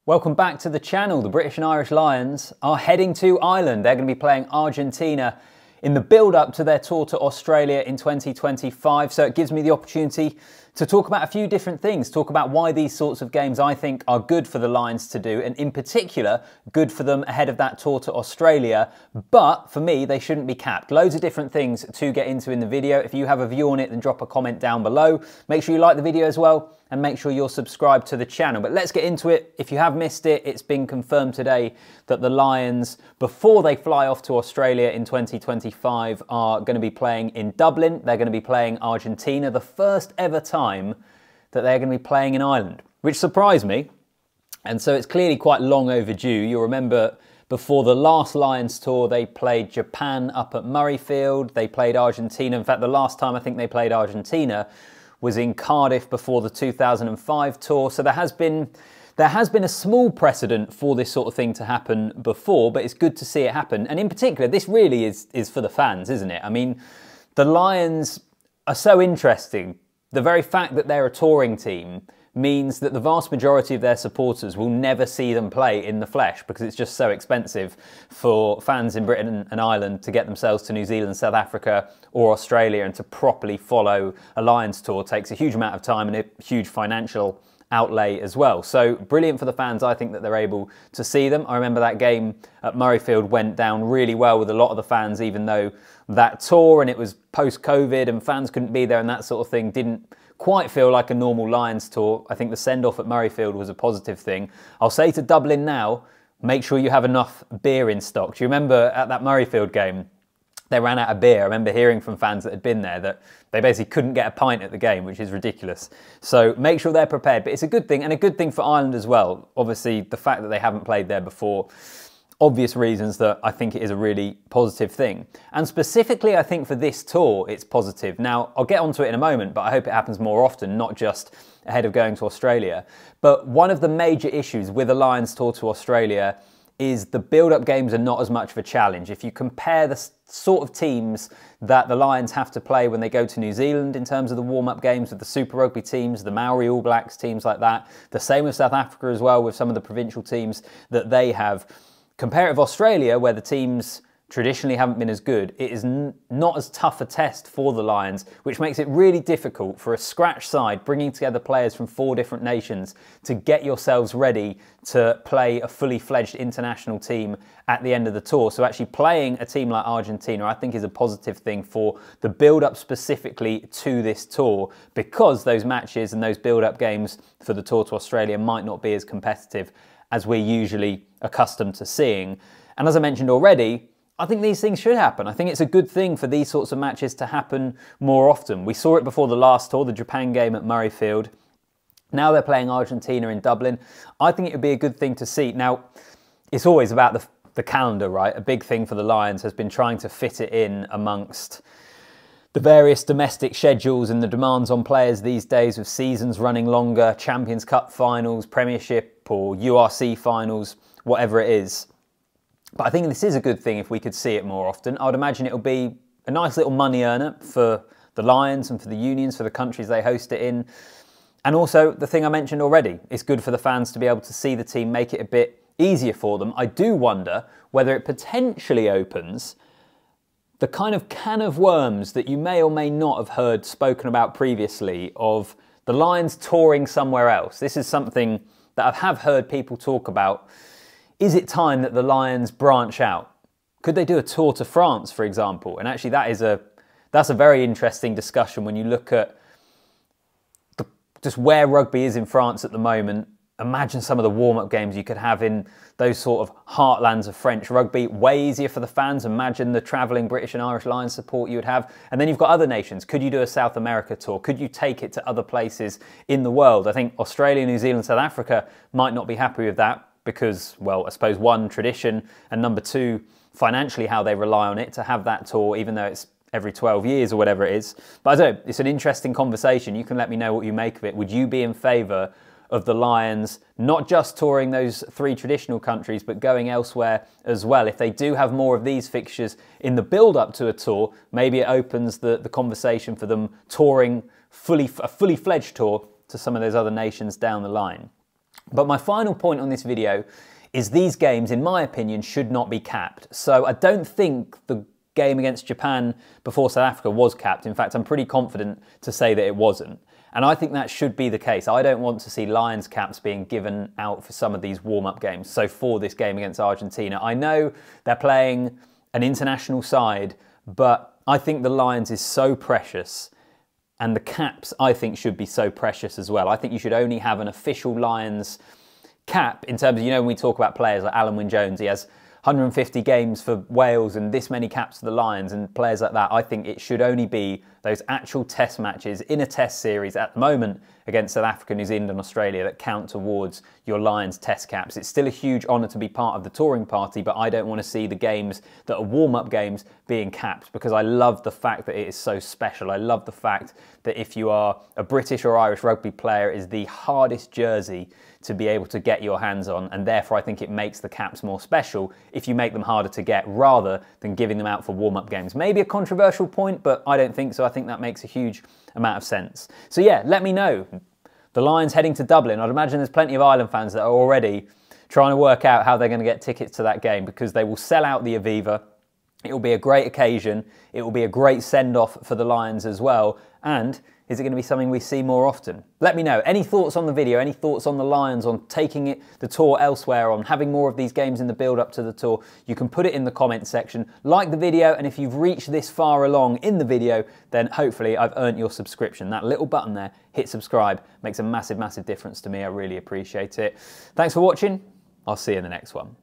Welcome back to the channel. The British and Irish Lions are heading to Ireland. They're going to be playing Argentina in the build-up to their tour to Australia in 2025. So it gives me the opportunity to talk about a few different things, talk about why these sorts of games I think are good for the Lions to do, and in particular, good for them ahead of that tour to Australia. But for me, they shouldn't be capped. Loads of different things to get into in the video. If you have a view on it, then drop a comment down below. Make sure you like the video as well, and make sure you're subscribed to the channel. But let's get into it. If you have missed it, it's been confirmed today that the Lions, before they fly off to Australia in 2025, are going to be playing in Dublin. They're going to be playing Argentina, the first ever time that they're going to be playing in Ireland, which surprised me. And so it's clearly quite long overdue. You'll remember before the last Lions tour, they played Japan up at Murrayfield. They played Argentina. In fact, the last time I think they played Argentina was in Cardiff before the 2005 tour. So there has been a small precedent for this sort of thing to happen before, but it's good to see it happen. And in particular, this really is for the fans, isn't it? I mean, the Lions are so interesting. The very fact that they're a touring team means that the vast majority of their supporters will never see them play in the flesh because it's just so expensive for fans in Britain and Ireland to get themselves to New Zealand, South Africa or Australia, and to properly follow a Lions tour takes a huge amount of time and a huge financial outlay as well. So brilliant for the fans, I think, that they're able to see them. I remember that game at Murrayfield went down really well with a lot of the fans, even though that tour and it was post-COVID and fans couldn't be there and that sort of thing didn't quite feel like a normal Lions tour. I think the send-off at Murrayfield was a positive thing. I'll say to Dublin now, make sure you have enough beer in stock. Do you remember at that Murrayfield game, they ran out of beer? I remember hearing from fans that had been there that they basically couldn't get a pint at the game, which is ridiculous. So make sure they're prepared. But it's a good thing, and a good thing for Ireland as well. Obviously, the fact that they haven't played there before, obvious reasons that I think it is a really positive thing. And specifically, I think for this tour, it's positive. Now, I'll get onto it in a moment, but I hope it happens more often, not just ahead of going to Australia. But one of the major issues with the Lions tour to Australia is the build-up games are not as much of a challenge. If you compare the sort of teams that the Lions have to play when they go to New Zealand in terms of the warm-up games with the Super Rugby teams, the Maori All Blacks, teams like that, the same with South Africa as well with some of the provincial teams that they have. Compare it with Australia, where the teams traditionally haven't been as good. It is not as tough a test for the Lions, which makes it really difficult for a scratch side bringing together players from 4 different nations to get yourselves ready to play a fully fledged international team at the end of the tour. So actually playing a team like Argentina, I think, is a positive thing for the build-up specifically to this tour, because those matches and those build-up games for the tour to Australia might not be as competitive as we're usually accustomed to seeing. And as I mentioned already, I think these things should happen. I think it's a good thing for these sorts of matches to happen more often. We saw it before the last tour, the Japan game at Murrayfield. Now they're playing Argentina in Dublin. I think it would be a good thing to see. Now, it's always about the calendar, right? A big thing for the Lions has been trying to fit it in amongst the various domestic schedules and the demands on players these days, with seasons running longer, Champions Cup finals, Premiership or URC finals, whatever it is. But I think this is a good thing if we could see it more often. I would imagine it'll be a nice little money earner for the Lions and for the unions, for the countries they host it in. And also, the thing I mentioned already, it's good for the fans to be able to see the team, make it a bit easier for them. I do wonder whether it potentially opens the kind of can of worms that you may or may not have heard spoken about previously of the Lions touring somewhere else. This is something that I have heard people talk about. Is it time that the Lions branch out? Could they do a tour to France, for example? And actually that's a very interesting discussion when you look at just where rugby is in France at the moment. Imagine some of the warm-up games you could have in those sort of heartlands of French rugby. Way easier for the fans. Imagine the travelling British and Irish Lions support you would have. And then you've got other nations. Could you do a South America tour? Could you take it to other places in the world? I think Australia, New Zealand, South Africa might not be happy with that because, well, I suppose 1, tradition, and number 2, financially how they rely on it to have that tour, even though it's every 12 years or whatever it is. But I don't know, it's an interesting conversation. You can let me know what you make of it. Would you be in favour of the Lions not just touring those 3 traditional countries, but going elsewhere as well? If they do have more of these fixtures in the build-up to a tour, maybe it opens the conversation for them touring a fully fledged tour to some of those other nations down the line. But my final point on this video is these games, in my opinion, should not be capped. So I don't think the game against Japan before South Africa was capped. In fact, I'm pretty confident to say that it wasn't. And I think that should be the case. I don't want to see Lions caps being given out for some of these warm-up games. So for this game against Argentina, I know they're playing an international side, but I think the Lions is so precious, and the caps I think should be so precious as well. I think you should only have an official Lions cap in terms of, you know, when we talk about players like Alan Wynne-Jones, he has 150 games for Wales and this many caps for the Lions and players like that. I think it should only be those actual test matches in a test series at the moment against South Africa, New Zealand and Australia that count towards your Lions test caps. It's still a huge honour to be part of the touring party, but I don't want to see the games that are warm-up games being capped, because I love the fact that it is so special. I love the fact that if you are a British or Irish rugby player, it is the hardest jersey to be able to get your hands on, and therefore I think it makes the caps more special if you make them harder to get rather than giving them out for warm-up games. Maybe a controversial point, but I don't think so. I think that makes a huge amount of sense. So yeah, let me know. The Lions heading to Dublin. I'd imagine there's plenty of Ireland fans that are already trying to work out how they're going to get tickets to that game, because they will sell out the Aviva. It will be a great occasion. It will be a great send-off for the Lions as well. And is it going to be something we see more often? Let me know. Any thoughts on the video? Any thoughts on the Lions, on taking the tour elsewhere, on having more of these games in the build-up to the tour? You can put it in the comments section. Like the video, and if you've reached this far along in the video, then hopefully I've earned your subscription. That little button there, hit subscribe, makes a massive, massive difference to me. I really appreciate it. Thanks for watching. I'll see you in the next one.